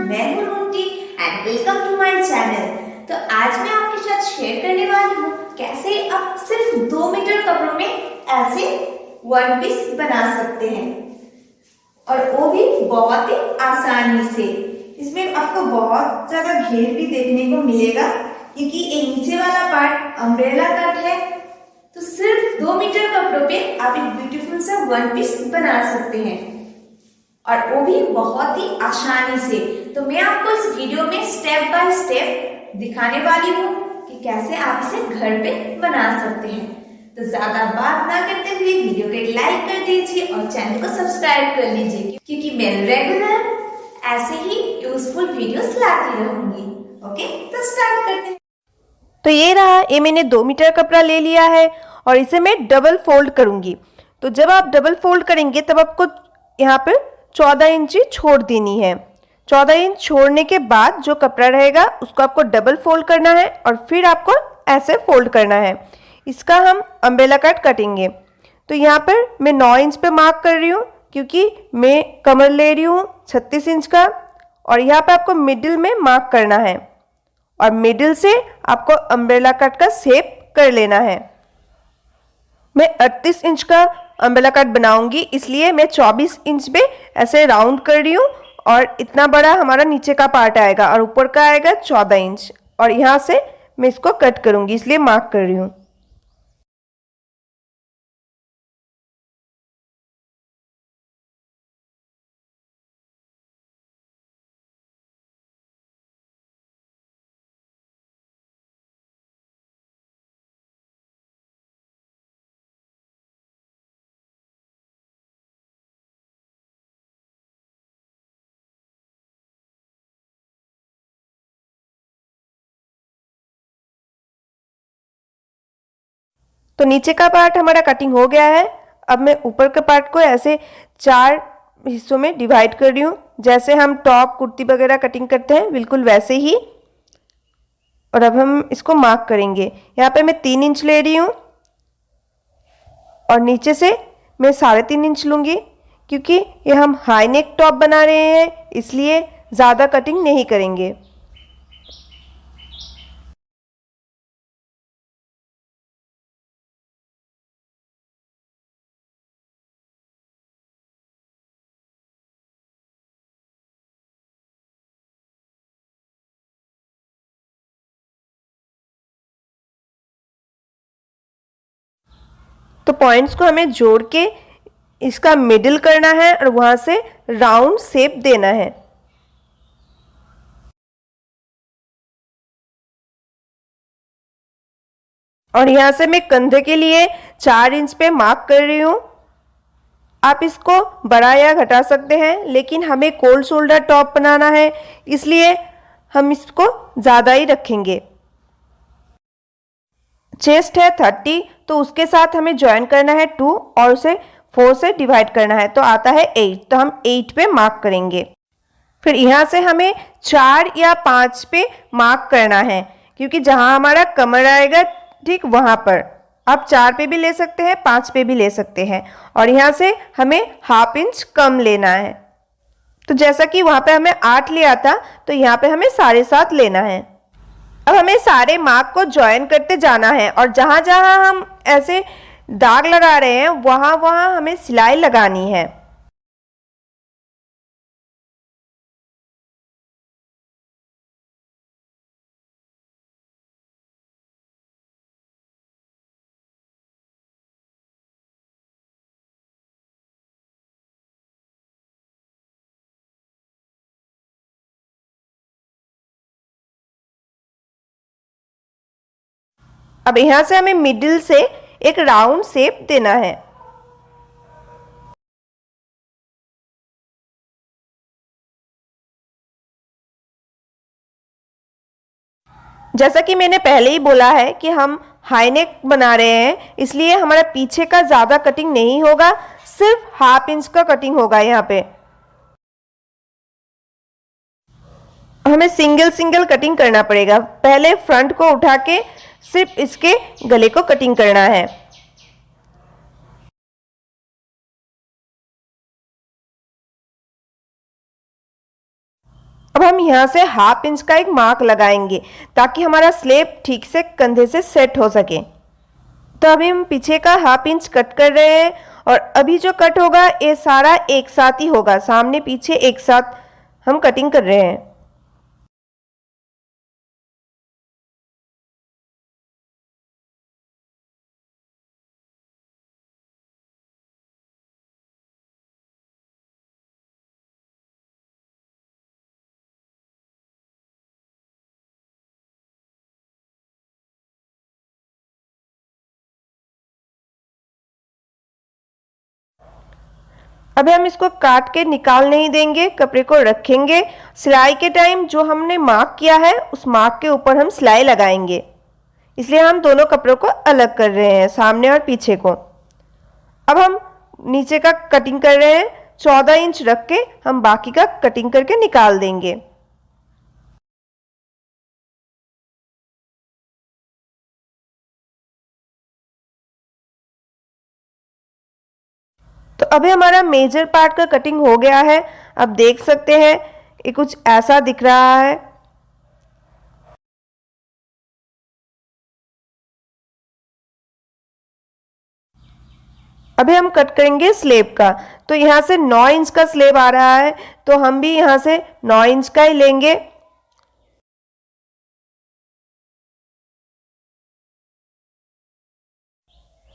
मैं हूँ रोटी and welcome to my channel. तो आज मैं आपके साथ शेयर करने वाली हूँ कैसे आप सिर्फ 2 मीटर कपड़ों में ऐसे वन पीस बना सकते हैं, और वो भी बहुत ही आसानी से। इसमें आपको बहुत ज्यादा घेर भी देखने को मिलेगा क्योंकि ये नीचे वाला पार्ट अम्ब्रेला कट है। तो सिर्फ 2 मीटर कपड़ों पे आप एक ब्यूटीफुल सा वन पीस बना सकते हैं, और वो भी बहुत ही आसानी से। तो मैं आपको इस वीडियो में स्टेप बाय स्टेप दिखाने वाली हूँ कि कैसे आप इसे घर पे बना सकते हैं। तो ज्यादा बात ना करते हुए वीडियो को एक लाइक कर दीजिए और चैनल को सब्सक्राइब कर लीजिए, क्योंकि मैं रेगुलर ऐसे ही यूजफुल वीडियोस लाती रहूंगी। ओके, तो स्टार्ट करते हैं। तो ये रहा, ये मैंने 2 मीटर कपड़ा ले लिया है और इसे मैं डबल फोल्ड करूंगी। तो जब आप डबल फोल्ड करेंगे तब आपको यहाँ पर 14 इंची छोड़ देनी है। 14 इंच छोड़ने के बाद जो कपड़ा रहेगा उसको आपको डबल फोल्ड करना है और फिर आपको ऐसे फोल्ड करना है। इसका हम अम्ब्रेला कट कटेंगे। तो यहाँ पर मैं 9 इंच पे मार्क कर रही हूँ क्योंकि मैं कमर ले रही हूँ 36 इंच का, और यहाँ पे आपको मिडिल में मार्क करना है और मिडिल से आपको अम्ब्रेला कट का शेप कर लेना है। मैं 38 इंच का अम्ब्रेला कट बनाऊंगी, इसलिए मैं 24 इंच पे ऐसे राउंड कर रही हूँ, और इतना बड़ा हमारा नीचे का पार्ट आएगा और ऊपर का आएगा 14 इंच, और यहाँ से मैं इसको कट करूंगी, इसलिए मार्क कर रही हूँ। तो नीचे का पार्ट हमारा कटिंग हो गया है। अब मैं ऊपर के पार्ट को ऐसे 4 हिस्सों में डिवाइड कर रही हूँ, जैसे हम टॉप कुर्ती वगैरह कटिंग करते हैं बिल्कुल वैसे ही। और अब हम इसको मार्क करेंगे। यहाँ पे मैं 3 इंच ले रही हूँ और नीचे से मैं 3.5 इंच लूँगी, क्योंकि ये हम हाई नेक टॉप बना रहे हैं इसलिए ज़्यादा कटिंग नहीं करेंगे। तो पॉइंट्स को हमें जोड़ के इसका मिडिल करना है और वहां से राउंड शेप देना है। और यहाँ से मैं कंधे के लिए 4 इंच पे मार्क कर रही हूँ। आप इसको बढ़ा या घटा सकते हैं, लेकिन हमें कोल्ड शोल्डर टॉप बनाना है इसलिए हम इसको ज़्यादा ही रखेंगे। चेस्ट है 30, तो उसके साथ हमें ज्वाइन करना है 2 और उसे 4 से डिवाइड करना है, तो आता है 8। तो हम 8 पे मार्क करेंगे। फिर यहाँ से हमें 4 या 5 पे मार्क करना है, क्योंकि जहाँ हमारा कमर आएगा ठीक वहाँ पर आप 4 पे भी ले सकते हैं, 5 पे भी ले सकते हैं, और यहाँ से हमें ½ इंच कम लेना है। तो जैसा कि वहाँ पे हमें 8 लिया था, तो यहाँ पे हमें 7.5 लेना है। अब हमें सारे मार्क को ज्वाइन करते जाना है, और जहाँ जहाँ हम ऐसे दाग लगा रहे हैं वहाँ वहाँ हमें सिलाई लगानी है। अब यहाँ से हमें मिडिल से एक राउंड शेप देना है। जैसा कि मैंने पहले ही बोला है कि हम हाई नेक बना रहे हैं, इसलिए हमारा पीछे का ज़्यादा कटिंग नहीं होगा, सिर्फ ½ इंच का कटिंग होगा। यहाँ पे हमें सिंगल सिंगल कटिंग करना पड़ेगा। पहले फ्रंट को उठा के सिर्फ इसके गले को कटिंग करना है। अब हम यहाँ से 1/2 इंच का एक मार्क लगाएंगे ताकि हमारा स्लेब ठीक से कंधे से सेट हो सके। तो अभी हम पीछे का 1/2 इंच कट कर रहे हैं और अभी जो कट होगा ये सारा एक साथ ही होगा, सामने पीछे एक साथ हम कटिंग कर रहे हैं। अभी हम इसको काट के निकाल नहीं देंगे, कपड़े को रखेंगे। सिलाई के टाइम जो हमने मार्क किया है उस मार्क के ऊपर हम सिलाई लगाएंगे, इसलिए हम दोनों कपड़ों को अलग कर रहे हैं, सामने और पीछे को। अब हम नीचे का कटिंग कर रहे हैं, 14 इंच रख के हम बाकी का कटिंग करके निकाल देंगे। तो अभी हमारा मेजर पार्ट का कटिंग हो गया है। अब देख सकते हैं ये कुछ ऐसा दिख रहा है। अभी हम कट करेंगे स्लेब का। तो यहाँ से 9 इंच का स्लेब आ रहा है, तो हम भी यहाँ से 9 इंच का ही लेंगे।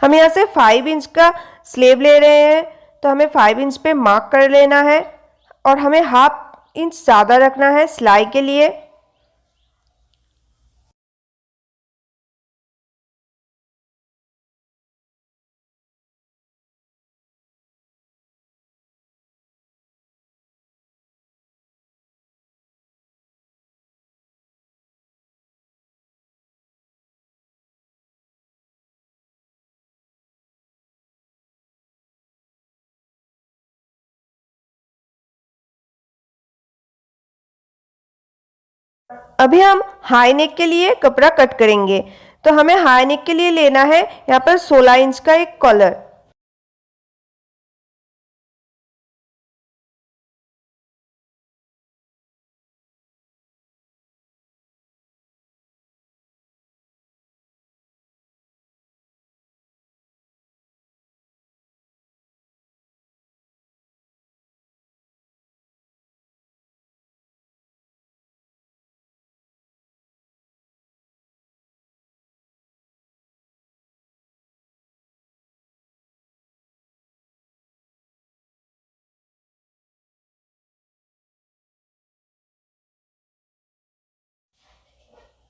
हम यहाँ से 5 इंच का स्लेब ले रहे हैं, तो हमें 5 इंच पे मार्क कर लेना है और हमें 1/2 इंच ज़्यादा रखना है सिलाई के लिए। अभी हम हाई नेक के लिए कपड़ा कट करेंगे। तो हमें हाई नेक के लिए लेना है यहाँ पर 16 इंच का एक कॉलर।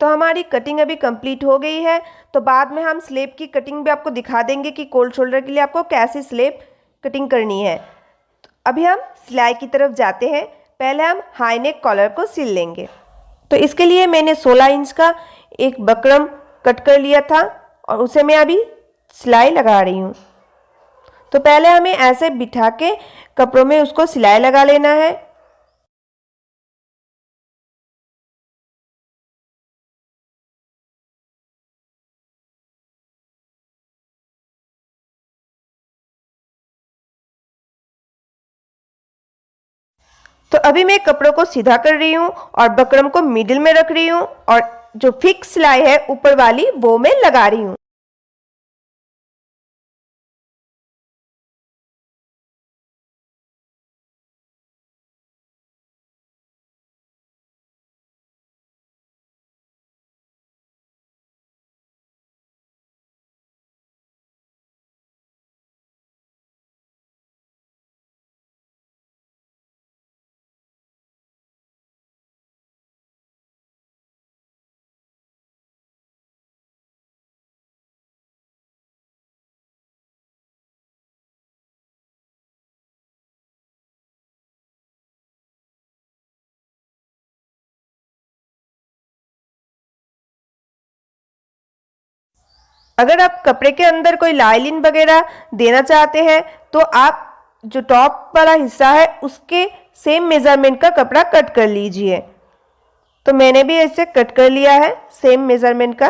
तो हमारी कटिंग अभी कंप्लीट हो गई है। तो बाद में हम स्लेब की कटिंग भी आपको दिखा देंगे कि कोल्ड शोल्डर के लिए आपको कैसे स्लेब कटिंग करनी है। तो अभी हम सिलाई की तरफ जाते हैं। पहले हम हाई नेक कॉलर को सिल लेंगे। तो इसके लिए मैंने 16 इंच का एक बकरम कट कर लिया था और उसे मैं अभी सिलाई लगा रही हूँ। तो पहले हमें ऐसे बिठा के कपड़ों में उसको सिलाई लगा लेना है। तो अभी मैं कपड़ों को सीधा कर रही हूँ और बकरम को मिडिल में रख रही हूँ और जो फिक्स सिलाई है ऊपर वाली वो मैं लगा रही हूँ। अगर आप कपड़े के अंदर कोई लाइनिंग वगैरह देना चाहते हैं तो आप जो टॉप वाला हिस्सा है उसके सेम मेजरमेंट का कपड़ा कट कर लीजिए। तो मैंने भी ऐसे कट कर लिया है सेम मेजरमेंट का।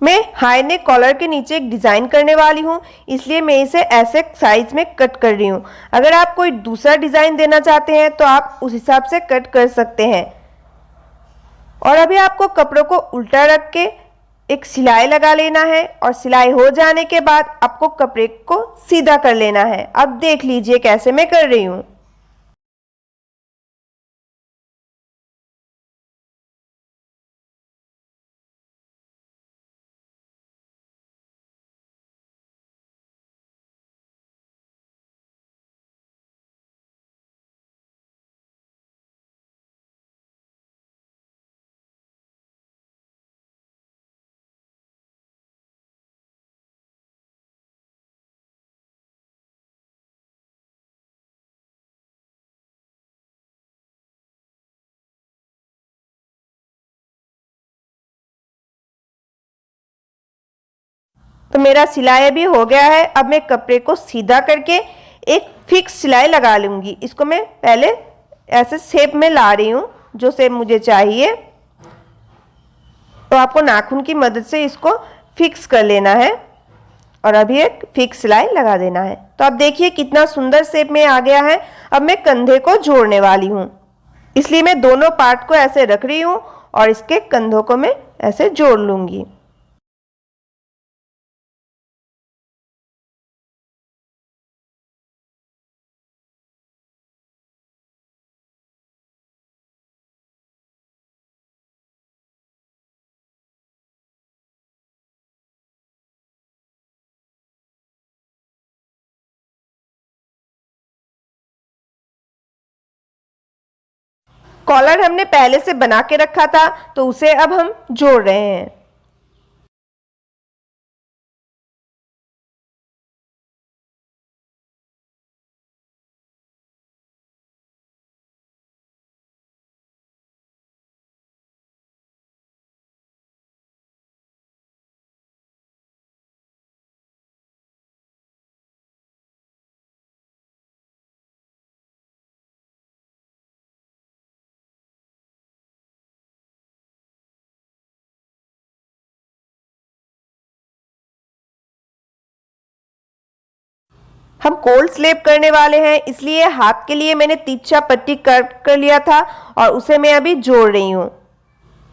मैं हाई नेक कॉलर के नीचे एक डिज़ाइन करने वाली हूँ, इसलिए मैं इसे ऐसे साइज में कट कर रही हूँ। अगर आप कोई दूसरा डिज़ाइन देना चाहते हैं तो आप उस हिसाब से कट कर सकते हैं। और अभी आपको कपड़ों को उल्टा रख के एक सिलाई लगा लेना है और सिलाई हो जाने के बाद आपको कपड़े को सीधा कर लेना है। अब देख लीजिए कैसे मैं कर रही हूँ। तो मेरा सिलाई अभी हो गया है। अब मैं कपड़े को सीधा करके एक फिक्स सिलाई लगा लूँगी। इसको मैं पहले ऐसे शेप में ला रही हूँ जो शेप मुझे चाहिए। तो आपको नाखून की मदद से इसको फिक्स कर लेना है और अभी एक फिक्स सिलाई लगा देना है। तो अब देखिए कितना सुंदर शेप में आ गया है। अब मैं कंधे को जोड़ने वाली हूँ, इसलिए मैं दोनों पार्ट को ऐसे रख रही हूँ और इसके कंधों को मैं ऐसे जोड़ लूँगी। कॉलर हमने पहले से बना के रखा था, तो उसे अब हम जोड़ रहे हैं। हम कोल्ड स्लेब करने वाले हैं, इसलिए हाथ के लिए मैंने तिरछा पट्टी कट कर लिया था और उसे मैं अभी जोड़ रही हूँ।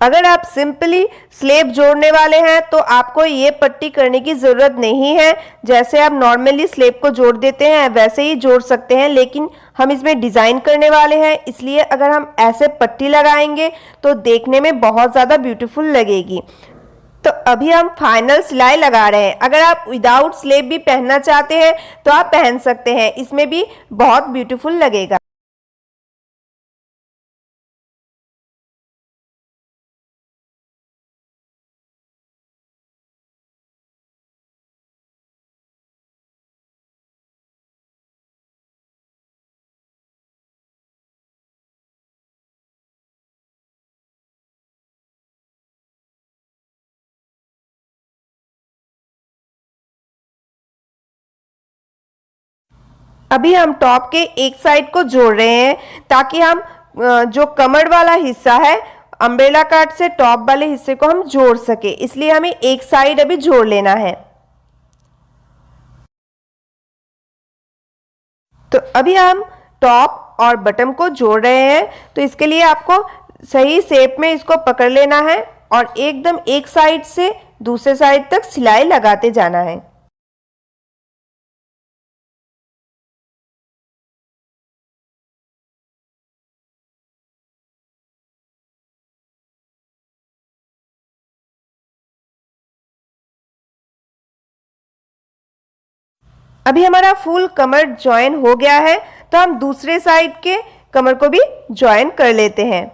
अगर आप सिंपली स्लेब जोड़ने वाले हैं तो आपको ये पट्टी करने की ज़रूरत नहीं है। जैसे आप नॉर्मली स्लेब को जोड़ देते हैं वैसे ही जोड़ सकते हैं, लेकिन हम इसमें डिज़ाइन करने वाले हैं, इसलिए अगर हम ऐसे पट्टी लगाएंगे तो देखने में बहुत ज़्यादा ब्यूटीफुल लगेगी। तो अभी हम फाइनल सिलाई लगा रहे हैं। अगर आप विदाउट स्लेब भी पहनना चाहते हैं तो आप पहन सकते हैं, इसमें भी बहुत ब्यूटीफुल लगेगा। अभी हम टॉप के एक साइड को जोड़ रहे हैं ताकि हम जो कमर वाला हिस्सा है अम्ब्रेला कट से टॉप वाले हिस्से को हम जोड़ सके, इसलिए हमें एक साइड अभी जोड़ लेना है। तो अभी हम टॉप और बटन को जोड़ रहे हैं, तो इसके लिए आपको सही शेप में इसको पकड़ लेना है और एकदम एक साइड से दूसरे साइड तक सिलाई लगाते जाना है। अभी हमारा फुल कमर ज्वाइन हो गया है, तो हम दूसरे साइड के कमर को भी ज्वाइन कर लेते हैं।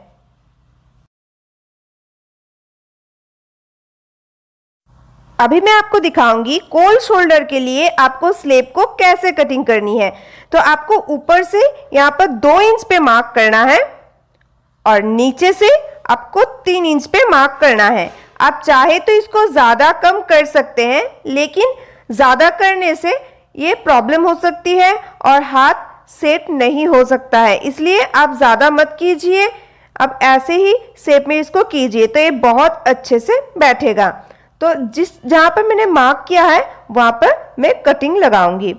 अभी मैं आपको दिखाऊंगी कोल्ड शोल्डर के लिए आपको स्लेब को कैसे कटिंग करनी है। तो आपको ऊपर से यहाँ पर 2 इंच पे मार्क करना है और नीचे से आपको 3 इंच पे मार्क करना है। आप चाहे तो इसको ज़्यादा कम कर सकते हैं, लेकिन ज़्यादा करने से ये प्रॉब्लम हो सकती है और हाथ सेट नहीं हो सकता है, इसलिए आप ज़्यादा मत कीजिए। अब ऐसे ही शेप में इसको कीजिए तो ये बहुत अच्छे से बैठेगा। तो जहाँ पर मैंने मार्क किया है वहाँ पर मैं कटिंग लगाऊंगी।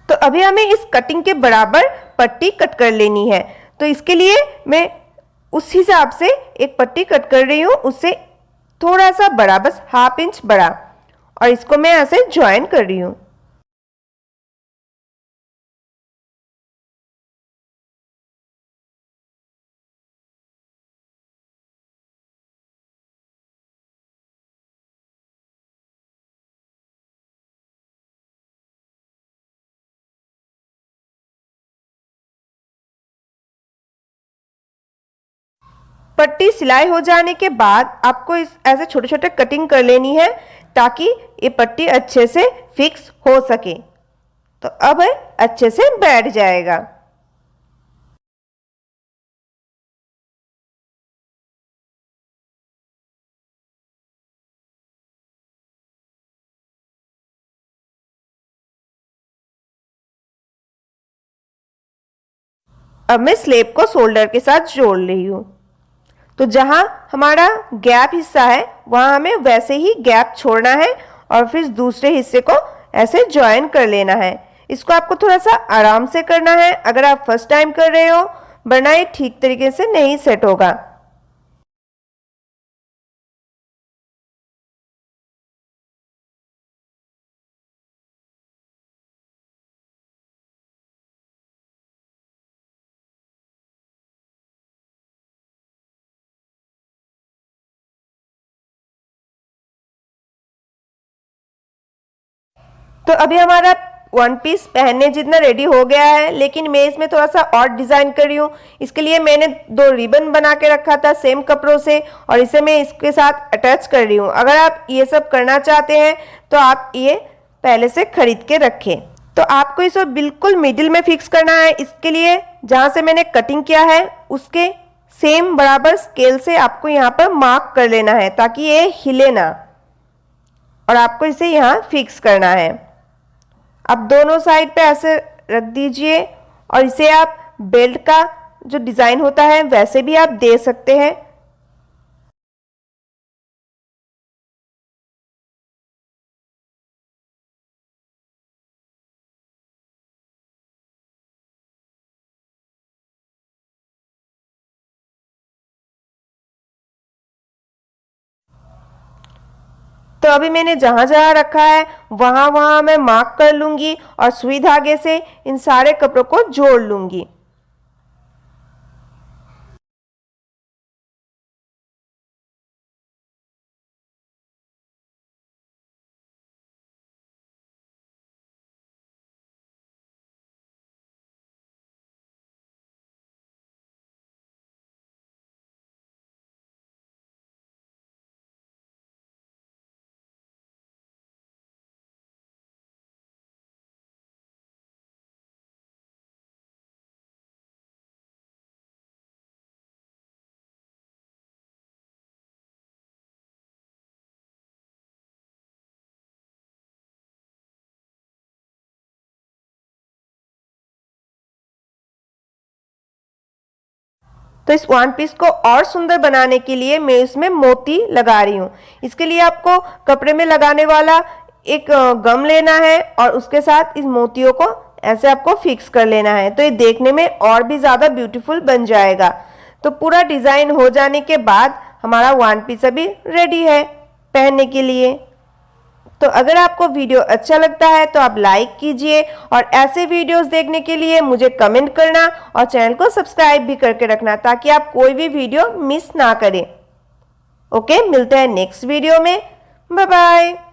तो अभी हमें इस कटिंग के बराबर पट्टी कट कर लेनी है। तो इसके लिए मैं उस हिसाब से एक पट्टी कट कर रही हूँ, उससे थोड़ा सा बड़ा, बस ½ इंच बड़ा, और इसको मैं ऐसे ज्वाइन कर रही हूँ। पट्टी सिलाई हो जाने के बाद आपको ऐसे छोटे छोटे कटिंग कर लेनी है ताकि ये पट्टी अच्छे से फिक्स हो सके। तो अब अच्छे से बैठ जाएगा। अब मैं स्लेब को शोल्डर के साथ जोड़ रही हूँ। तो जहाँ हमारा गैप हिस्सा है वहाँ हमें वैसे ही गैप छोड़ना है और फिर दूसरे हिस्से को ऐसे ज्वाइन कर लेना है। इसको आपको थोड़ा सा आराम से करना है अगर आप फर्स्ट टाइम कर रहे हो, वरना ये ठीक तरीके से नहीं सेट होगा। तो अभी हमारा वन पीस पहनने जितना रेडी हो गया है, लेकिन मैं इसमें थोड़ा सा और डिज़ाइन कर रही हूँ। इसके लिए मैंने 2 रिबन बना के रखा था सेम कपड़ों से, और इसे मैं इसके साथ अटैच कर रही हूँ। अगर आप ये सब करना चाहते हैं तो आप ये पहले से खरीद के रखें। तो आपको इसे बिल्कुल मिडिल में फिक्स करना है। इसके लिए जहाँ से मैंने कटिंग किया है उसके सेम बराबर स्केल से आपको यहाँ पर मार्क कर लेना है ताकि ये हिले ना, और आपको इसे यहाँ फिक्स करना है। आप दोनों साइड पे ऐसे रख दीजिए, और इसे आप बेल्ट का जो डिज़ाइन होता है वैसे भी आप दे सकते हैं। तो अभी मैंने जहाँ जहाँ रखा है वहाँ वहाँ मैं मार्क कर लूँगी और सुई धागे से इन सारे कपड़ों को जोड़ लूँगी। तो इस वन पीस को और सुंदर बनाने के लिए मैं इसमें मोती लगा रही हूँ। इसके लिए आपको कपड़े में लगाने वाला एक गम लेना है और उसके साथ इस मोतियों को ऐसे आपको फिक्स कर लेना है, तो ये देखने में और भी ज़्यादा ब्यूटीफुल बन जाएगा। तो पूरा डिज़ाइन हो जाने के बाद हमारा वन पीस अभी रेडी है पहनने के लिए। तो अगर आपको वीडियो अच्छा लगता है तो आप लाइक कीजिए, और ऐसे वीडियोस देखने के लिए मुझे कमेंट करना और चैनल को सब्सक्राइब भी करके रखना ताकि आप कोई भी वीडियो मिस ना करें। ओके, मिलते हैं नेक्स्ट वीडियो में। Bye bye.